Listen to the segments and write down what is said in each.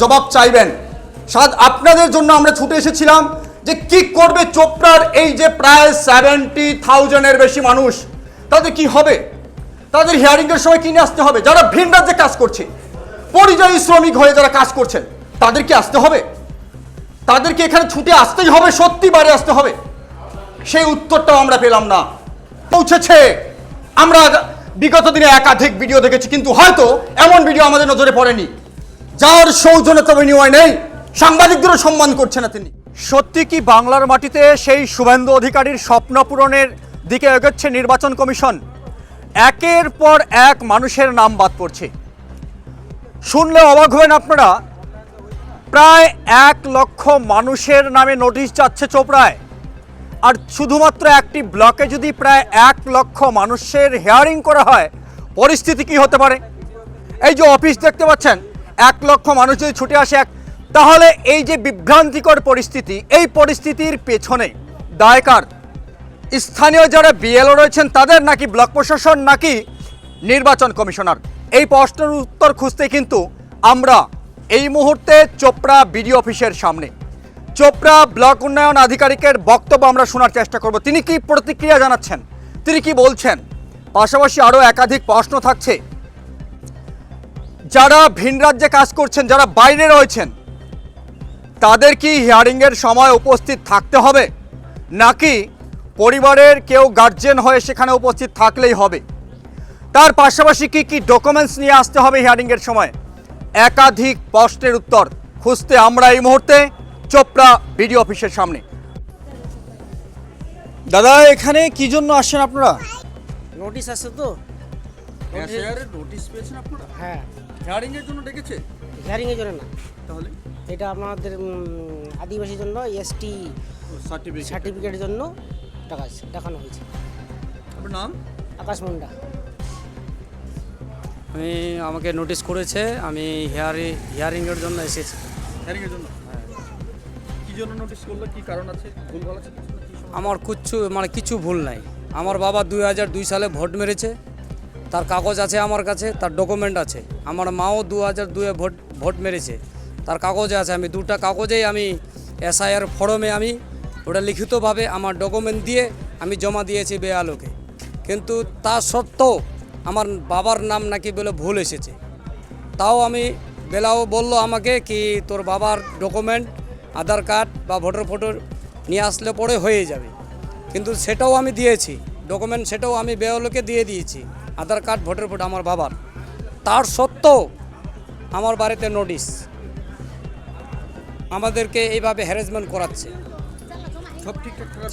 জবাব চাইবেন। আপনাদের জন্য আমরা ছুটে এসেছিলাম যে কি করবে চোপড়ার এই যে প্রায় 70,000-এর বেশি মানুষ, তাদের কি হবে, তাদের হিয়ারিংয়ের সময় কিনে আসতে হবে। যারা ভিন রাজ্যে কাজ করছে, পরিযায়ী শ্রমিক হয়ে যারা কাজ করছেন, তাদের কি আসতে হবে? তাদেরকে এখানে ছুটে আসতেই হবে, সত্যি বাড়ি আসতে হবে? সেই উত্তরটাও আমরা পেলাম না। পৌঁছেছে, আমরা বিগত দিনে একাধিক ভিডিও দেখেছি, কিন্তু হয়তো এমন ভিডিও আমাদের নজরে পড়েনি। যার সৌজন্যতা বিনিময় নেই, সাংবাদিকদেরও সম্মান করছে না তিনি। সত্যি কি বাংলার মাটিতে সেই শুভেন্দু অধিকারীর স্বপ্ন পূরণের দিকে এগোচ্ছে নির্বাচন কমিশন? একের পর এক মানুষের নাম বাদ পড়ছে। শুনলে অবাক হবেন আপনারা, প্রায় 1 লক্ষ মানুষের নামে নোটিশ যাচ্ছে চোপড়ায়। আর শুধুমাত্র একটি ব্লকে যদি প্রায় 1 লক্ষ মানুষের হিয়ারিং করা হয়, পরিস্থিতি কি হতে পারে? এই যে অফিস দেখতে পাচ্ছেন, 1 লক্ষ মানুষ যদি ছুটে আসে, তাহলে এই যে বিভ্রান্তিকর পরিস্থিতি, এই পরিস্থিতির পেছনে দায় কার? স্থানীয় যারা বিএলও রয়েছেন তাদের, নাকি ব্লক প্রশাসন, নাকি নির্বাচন কমিশনার? এই প্রশ্নের উত্তর খুঁজতে কিন্তু আমরা এই মুহূর্তে চোপড়া বিডিও অফিসের সামনে। চোপড়া ব্লক উন্নয়ন আধিকারিকের বক্তব্য আমরা শোনার চেষ্টা করব। তিনি কি প্রতিক্রিয়া জানাচ্ছেন, তিনি কি বলছেন। পাশাপাশি আরও একাধিক প্রশ্ন থাকছে। যারা ভিন রাজ্যে কাজ করছেন, যারা বাইরে রয়েছেন, তাদের কি হিয়ারিংয়ের সময় উপস্থিত থাকতে হবে, নাকি পরিবারের কেউ গার্জেন হয়ে সেখানে উপস্থিত থাকলেই হবে? তার পাশাপাশি কি কি ডকুমেন্টস নিয়ে আসতে হবে হিয়ারিংয়ের সময়? একাধিক প্রশ্নের উত্তর খুঁজতে আমরা এই মুহূর্তে চোপড়া বিডিও অফিসের সামনে। দাদা, এখানে কি জন্য আসছেন আপনারা? নোটিশ আছে তো। নোটিশ পেয়েছেন আপনারা? হ্যাঁ, হিয়ারিং এর জন্য ডেকেছে? হিয়ারিং এর জন্য না, তাহলে এটা আমাদের আদিবাসীর জন্য এসটি সার্টিফিকেটের জন্য দেখানো হয়েছে। আপনার নাম? আকাশ মুন্ডা। আমাকে নোটিশ করেছে, আমি হিয়ারিংয়ের জন্য এসেছি। হিয়ারিং এর জন্য? কি জন্য নোটিশ করলো, কি কারণ আছে, ভুলভাল আছে? আমার কিছু ভুল নাই। আমার বাবা 2002 সালে ভোট মেরেছে, তার কাগজ আছে আমার কাছে, তার ডকুমেন্ট আছে। আমার মাও 2002-এ ভোট মেরেছে, তার কাগজে আছে। আমি 2টা কাগজেই আমি এসআইআর ফর্মে আমি ওটা লিখিতভাবে আমার ডকুমেন্ট দিয়ে আমি জমা দিয়েছি বেআলোকে। কিন্তু তা সত্ত্বেও আমার বাবার নাম নাকি বলে ভুল এসেছে। তাও আমি বেলাও বলল আমাকে কি তোর বাবার ডকুমেন্ট, আধার কার্ড বা ভোটার ফটো নিয়ে আসলে পরে হয়ে যাবে। কিন্তু সেটাও আমি দিয়েছি, ডকুমেন্ট সেটাও আমি বেআলোকে দিয়ে দিয়েছি, আধার কার্ড, ভোটার ফটো আমার বাবার। তার সত্ত্বেও আমার বাড়িতে নোটিশ, আমাদেরকে এইভাবে হ্যারাসমেন্ট করাচ্ছে।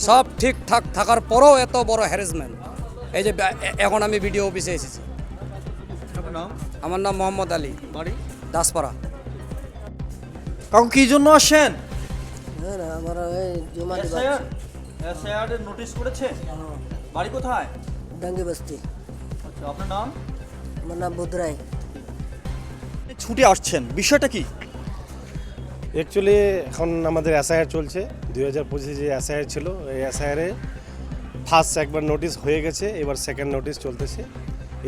সব ঠিকঠাক থাকার পরেও এত বড় হ্যারাসমেন্ট। এই যে এখন আমি বিডিও অফিসে এসেছি। আমার নাম মোহাম্মদ আলী, বাড়ি দাসপাড়া। কাকু, কি জন্য আসেন? নোটিশ করেছে? বাড়ি কোথায়? ডাঙ্গি বস্তি। আচ্ছা, আপনার নাম? আমার নাম বুধরাই। ছুটে আসছেন, বিষয়টা কি? অ্যাকচুয়ালি এখন আমাদের এসআইআর চলছে, 2025 যে এসআইআর ছিল, এই এসআইআরে ফার্স্ট একবার নোটিশ হয়ে গেছে, এবার সেকেন্ড নোটিশ চলতেছে।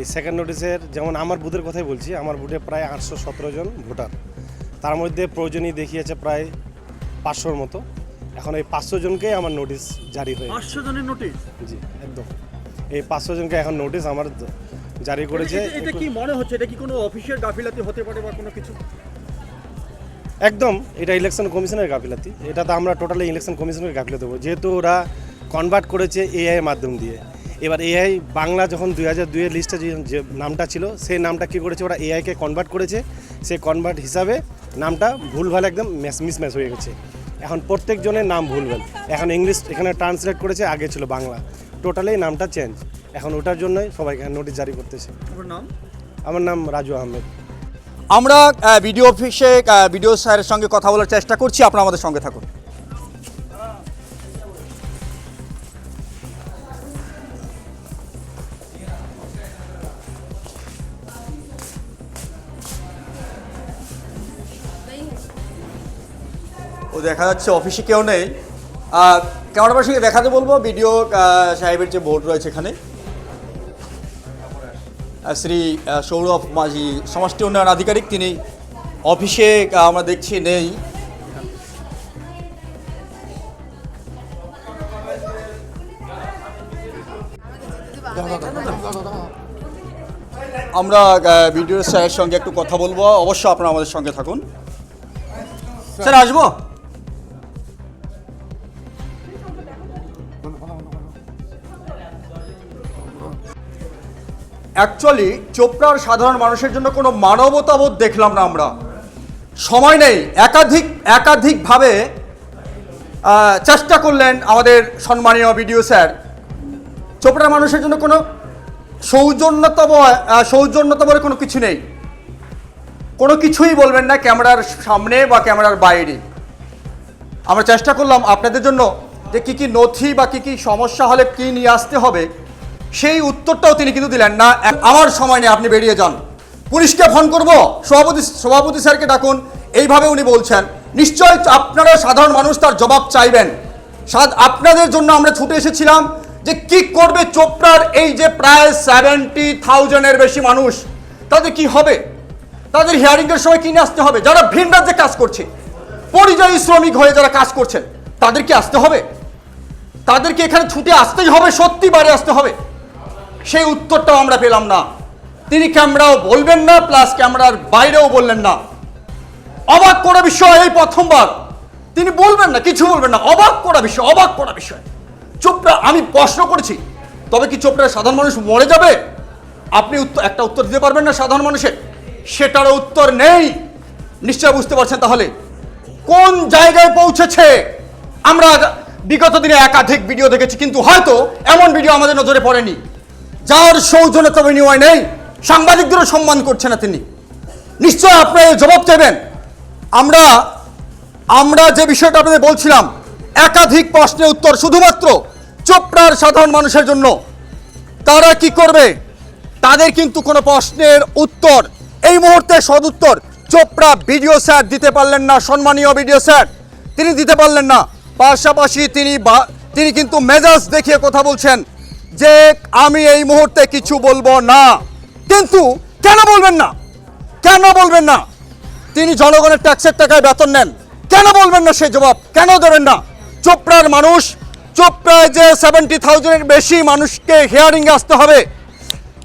এই সেকেন্ড নোটিশের, যেমন আমার বুথের কথাই বলছি, আমার বুথে প্রায় 817 জন ভোটার, তার মধ্যে প্রয়োজনীয় দেখিয়েছে প্রায় 500-র মতো। এখন এই 500 জনকেই আমার নোটিশ জারি হয়ে 500 জনের নোটিশ? জি, একদম। এই 500 জনকে এখন নোটিশ আমার জারি করেছে। এটা কি মনে হচ্ছে, এটা কি কোনো অফিসের গাফিলতি হতে পারে বা কোনো কিছু? একদম, এটা ইলেকশন কমিশনের গাফিলতি। এটা তো আমরা টোটালি ইলেকশন কমিশনের গাফিলতি দেবো, যেহেতু ওরা কনভার্ট করেছে এআই এর মাধ্যম দিয়ে। এবার এআই বাংলা যখন 2002-এর লিস্টে যে নামটা ছিল, সেই নামটা কী করেছে, ওরা এআইকে কনভার্ট করেছে। সেই কনভার্ট হিসাবে নামটা ভুলভাল একদম মিসম্যাচ হয়ে গেছে। এখন প্রত্যেকজনের নাম ভুলভাল, এখন ইংলিশ এখানে ট্রান্সলেট করেছে, আগে ছিল বাংলা, টোটালি নামটা চেঞ্জ। এখন ওটার জন্যই সবাইকে নোটিশ জারি করতেছে। আপনার নাম? আমার নাম রাজু আহমেদ। আমরা বিডিও অফিসে বিডিও স্যারের সঙ্গে কথা বলার চেষ্টা করছি, আপনারা আমাদের সঙ্গে থাকুন। ও দেখা যাচ্ছে অফিসে কেউ নেই। ক্যামেরার সঙ্গে দেখাতে বলবো বিডিও সাহেবের যে বোর্ড রয়েছে এখানে, শ্রী সৌরভ মাঝি সমষ্টি উন্নয়ন আধিকারিক, তিনি অফিসে আমরা দেখছি নেই। আমরা ভিডিও স্যারের সঙ্গে একটু কথা বলবো, অবশ্য আপনারা আমাদের সঙ্গে থাকুন। স্যার আসবো? অ্যাকচুয়ালি চোপড়ার সাধারণ মানুষের জন্য কোনো মানবতাবোধ দেখলাম না আমরা। সময় নেই, একাধিকভাবে চেষ্টা করলেন আমাদের সম্মানীয় বিডিও স্যার। চোপড়ার মানুষের জন্য কোনো সৌজন্যতা বলে কোনো কিছু নেই, কোনো কিছুই বলবেন না ক্যামেরার সামনে বা ক্যামেরার বাইরে। আমরা চেষ্টা করলাম আপনাদের জন্য যে কী কী নথি বা কী কী সমস্যা হলে কী নিয়ে আসতে হবে, সেই উত্তরটাও তিনি কিন্তু দিলেন না। আমার সময় নেই, আপনি বেরিয়ে যান, পুলিশকে ফোন করব, সভাপতি স্যারকে ডাকুন, এইভাবে উনি বলছেন। নিশ্চয় আপনারা সাধারণ মানুষ তার জবাব চাইবেন। আপনাদের জন্য আমরা ছুটে এসেছিলাম যে কি করবে চোপড়ার এই যে প্রায় 70,000-এর বেশি মানুষ, তাদের কি হবে, তাদের হিয়ারিংয়ের সময় কিনে আসতে হবে। যারা ভিন রাজ্যে কাজ করছে, পরিযায়ী শ্রমিক হয়ে যারা কাজ করছেন, তাদের কি আসতে হবে? তাদেরকে এখানে ছুটে আসতেই হবে, সত্যি বাড়ি আসতে হবে? সেই উত্তরটাও আমরা পেলাম না। তিনি ক্যামেরাও বলবেন না, প্লাস ক্যামেরার বাইরেও বললেন না। অবাক করা বিষয়, এই প্রথমবার তিনি বলবেন না, কিছু বলবেন না। অবাক করা বিষয়। চোপড়া, আমি প্রশ্ন করেছি, তবে কি চোপড়ার সাধারণ মানুষ মরে যাবে? আপনি একটা উত্তর দিতে পারবেন না সাধারণ মানুষের? সেটারও উত্তর নেই। নিশ্চয় বুঝতে পারছেন তাহলে কোন জায়গায় পৌঁছেছে। আমরা বিগত দিনে একাধিক ভিডিও দেখেছি, কিন্তু হয়তো এমন ভিডিও আমাদের নজরে পড়েনি, যার সৌজন্যতা বিনিময় নেই, সাংবাদিকদেরও সম্মান করছে না তিনি। নিশ্চয় আপনারা জবাব চাইবেন। আমরা যে বিষয়টা আপনাদের বলছিলাম, একাধিক প্রশ্নের উত্তর শুধুমাত্র চোপড়ার সাধারণ মানুষের জন্য। তারা কি করবে? তাদের কিন্তু কোনো প্রশ্নের উত্তর এই মুহূর্তে সদুত্তর চোপড়া বিডিও স্যার দিতে পারলেন না। সম্মানীয় বিডিও স্যার তিনি দিতে পারলেন না। পাশাপাশি তিনি কিন্তু মেজাজ দেখিয়ে কথা বলছেন যে আমি এই মুহূর্তে কিছু বলবো না। কিন্তু কেন বলবেন না? তিনি জনগণের ট্যাক্সের টাকায় বেতন নেন, কেন বলবেন না? সে জবাব কেন দেবেন না? চোপড়ার মানুষ, চোপড়ায় যে 70,000-এর বেশি মানুষকে হিয়ারিংয়ে আসতে হবে,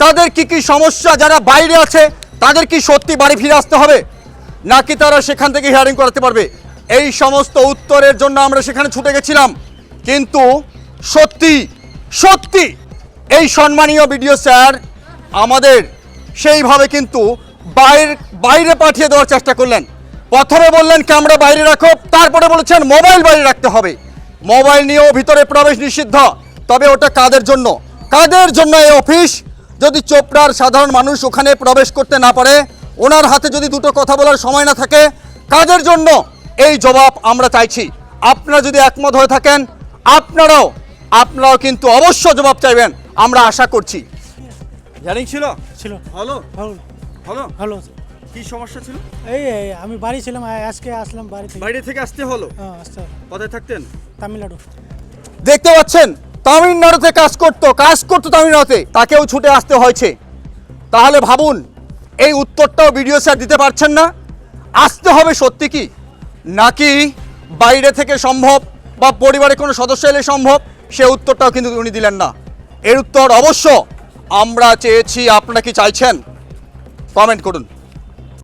তাদের কি কি সমস্যা, যারা বাইরে আছে তাদের কি সত্যি বাড়ি ফিরে আসতে হবে, নাকি তারা সেখান থেকে হিয়ারিং করাতে পারবে? এই সমস্ত উত্তরের জন্য আমরা সেখানে ছুটে গেছিলাম। কিন্তু সত্যি এই সম্মানীয় বিডিও স্যার আমাদের সেইভাবে কিন্তু বাইরে পাঠিয়ে দেওয়ার চেষ্টা করলেন। প্রথমে বললেন ক্যামেরা বাইরে রাখো, তারপরে বলেছেন মোবাইল বাইরে রাখতে হবে। মোবাইল নিয়েও ভিতরে প্রবেশ নিষিদ্ধ। তবে ওটা কাদের জন্য এই অফিস? যদি চোপড়ার সাধারণ মানুষ ওখানে প্রবেশ করতে না পারে, ওনার হাতে যদি দুটো কথা বলার সময় না থাকে, কাদের জন্য? এই জবাব আমরা চাইছি। আপনারা যদি একমত হয়ে থাকেন, আপনারাও কিন্তু অবশ্য জবাব চাইবেন, আমরা আশা করছি। হিয়ারিং ছিল ভালো। কি সমস্যা ছিল? এই আমি বাড়ি ছিলাম, আজকে আসলাম বাইরে থেকে আসতে হলো। কোথায় থাকতেন? তামিলনাড়ু। দেখতে পাচ্ছেন, তামিলনাড়ুতে কাজ করতো তামিলনাড়ুতে, তাকেও ছুটে আসতে হয়েছে। তাহলে ভাবুন, এই উত্তরটাও বিডিও স্যার দিতে পারছেন না। আসতে হবে সত্যি কি, নাকি বাইরে থেকে সম্ভব বা পরিবারের কোনো সদস্য এলে সম্ভব? সে উত্তরটাও কিন্তু উনি দিলেন না। এর উত্তর অবশ্য আমরা চেয়েছি। আপনারা কি চাইছেন? কমেন্ট করুন।